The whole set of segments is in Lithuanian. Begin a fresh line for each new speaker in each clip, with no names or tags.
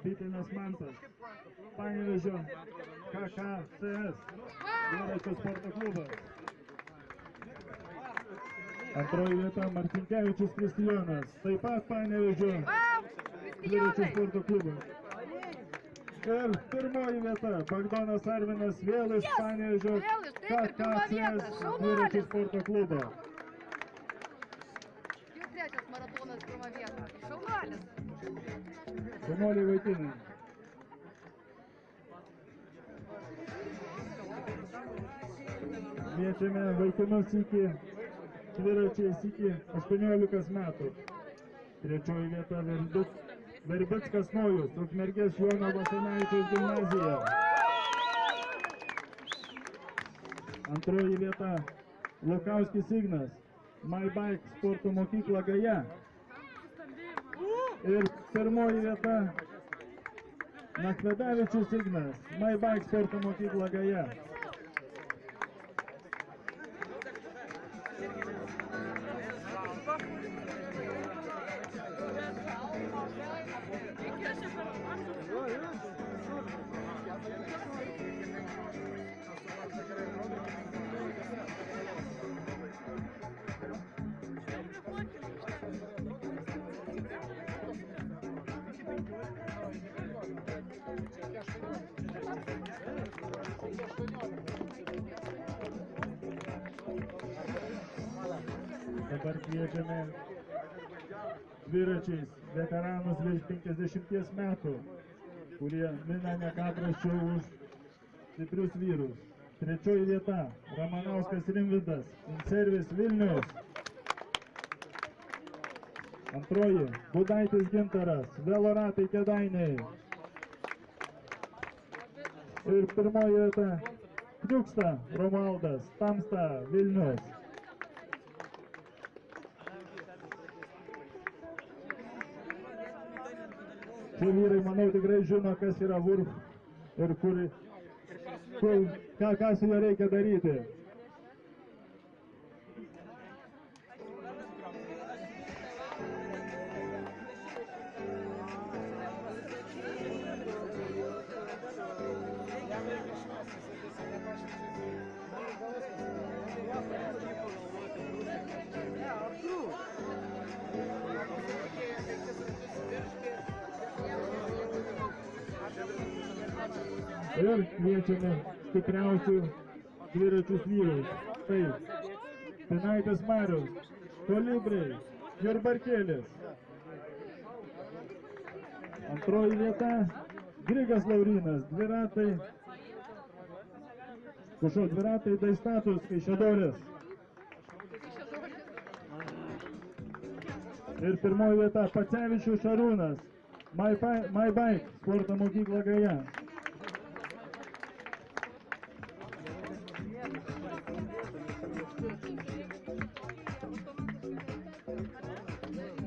Pitinas Mantas, Panevėžio KKCS, dviračių sporto klubas. Antroji vieta Marcinkevičius Kristijonas, taip pat Panevėžio dviračių sporto klubas. Ir pirmoji vieta Bagdonas Arvinas vėl iš Panevėžio KKCS dviračių sporto klubo.
Jau trečias maratonas pirmą vietą. Šaunuolis.
Šaunuoliai vaikinai. Kviečiame vaikinus iki dviračiais iki 18 metų. Trečioji vieta Verbickas Nojus, Ukmergės Jono Basanavičiaus gimnazija. Antroji vieta Lukauskis Ignas, My Bike sporto mokykla Gaja. Ir pirmoji vieta Nakvedavičius Ignas, My Bike sporto mokykla Gaja. Dabar kviečiame dviračiais veteranus virš 50 metų, kurie mina ne ką prasčiau už stiprius vyrus. Trečioji vieta Ramanauskas Rimvydas, Inservis Vilnius. Antroji Budaitis Gintaras, Veloratai Kėdainiai. Ir pirmoji vieta Kniuksta Romualdas, Tamsta Vilnius. Šie vyrai, manau, tikrai žino, kas yra VURF ir ką su juo reikia daryti. Ir kviečiame stipriausių dviračius vyrus. Tai Pinaitis Marius, Kolibrai, Jurbarkėlis. Antroji vieta Grigas Laurinas, dviratai Daistatus Kaišiadorės. Ir pirmoji vieta Pacevičius Šarūnas, My Bike sporto mokykla Gaja.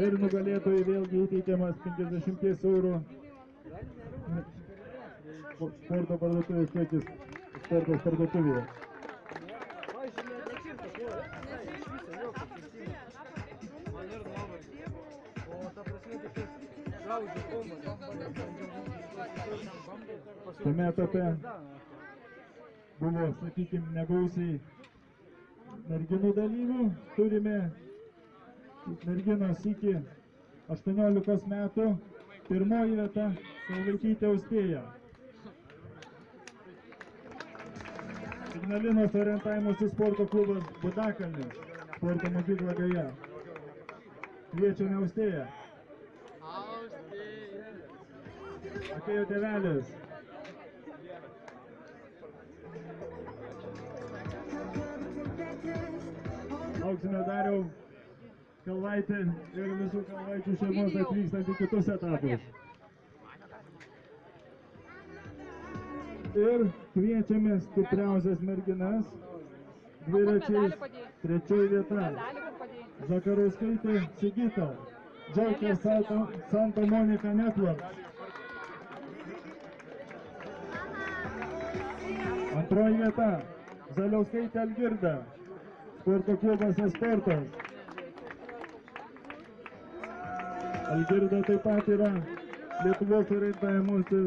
Ir nugalėtojai vėlgi įteikiamas 50 eurų sporto parduotuvės kiekis sporto parduotuvėje. Šiame etape buvo, sakykime, negausiai merginų dalyvių. Turime merginos iki 18 metų. Pirmoji vieta Saulaitytė Austėja. Ignalinos orientavimosi sporto klubas Budakalnis, sporto mokykla Gaja. Kviečiame Austėją. Atėjo tėvelis. Lauksime Dariau Kalvaitį ir visų Kalvaičių šeimos atvykstant į kitus etapus. Ir kviečiame stipriausias merginas dviračiais. Trečioji vieta Zakarauskaitė Sigita, Joker Santa Monica Networks. Antroji vieta Zaliauskaitė Algirda, sporto klubas Esportas. Algirda taip pat yra Lietuvos orientavimosi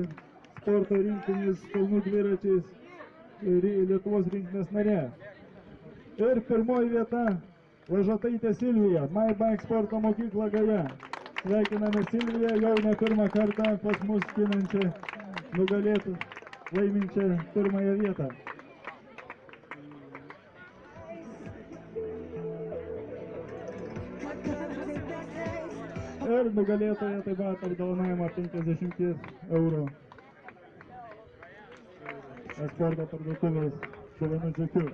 sporto rinktinės kalnų dviračiais Lietuvos rinktinės narė. Ir pirmoji vieta Važotaitė Silvija, My Bike sporto mokykla Gaja. Sveikiname Silviją, jau ne pirmą kartą pas mus skinančią nugalėtų laiminčią pirmąją vietą. Ir nugalėtoja taip pat apdovanojama 50 eurų sporto parduotuvės šovinių džekių.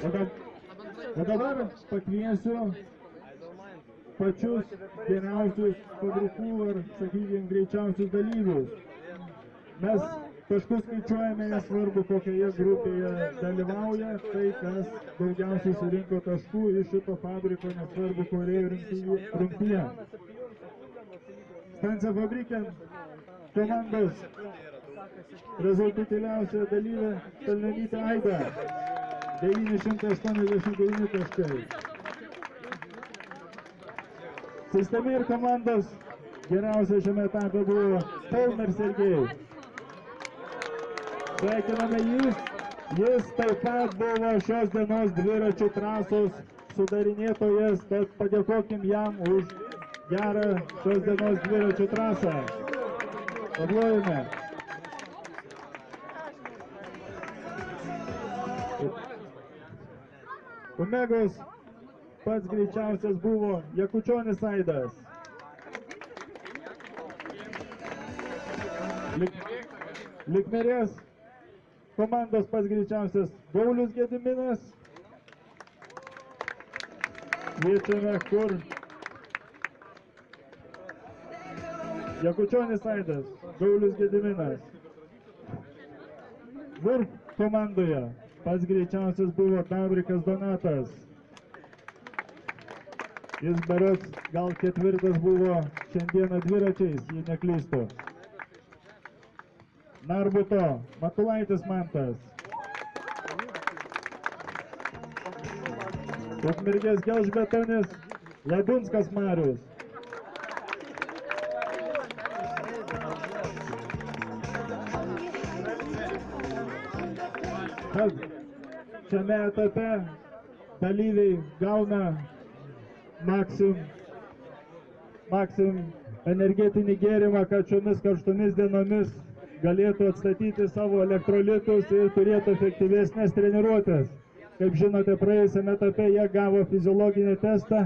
O dabar pakviesiu pačius geriausius fabrikų ir, sakykime, greičiausius dalyvius. Mes taškus skaičiuojame, nesvarbu, kokioje grupėje dalyvauja, tai kas daugiausiai surinko taškų iš šito fabriko, nesvarbu, kurioje rungtyje. Stancija Fabriken komandos rezultatyviausia dalyvė Pelnenytė Aida. 989 taškai. Sistemir komandos geriausia šiame etape buvo Polmer Sergejai. Sveikiname jį. Jis taip pat buvo šios dienos dviračių trasos sudarinėtojas, tad padėkokim jam už gerą šios dienos dviračių trasą. Paplojame. Omegos pats greičiausias buvo Jakučionis Aidas. Likmerės komandos pats greičiausias Gaulius Gediminas. Kviečiame kur Jakučionis Aidas, Gaulius Gediminas. Vurf komandoje pats greičiausias buvo Tavrikas Donatas. Jis berods gal ketvirtas buvo šiandieną dviračiais, jei neklystu. Narbuto Matulaitis Mantas. Ukmergės Gelžbetonis Ladunskas Marius. Šiame etape dalyviai gauna Maxim energetinį gėrimą, kad šiomis karštomis dienomis galėtų atstatyti savo elektrolitus ir turėtų efektyvesnės treniruotės. Kaip žinote, praėjusiame etape jie gavo fiziologinį testą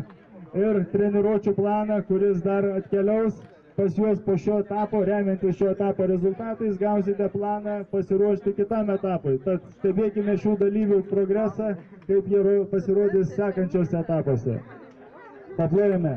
ir treniruočių planą, kuris dar atkeliaus pas juos po šio etapo. Remiantis šio etapo rezultatais gausite planą pasiruošti kitam etapui. Tad stebėkime šių dalyvių progresą, kaip jie pasirodys sekančiose etapuose. Paplojame.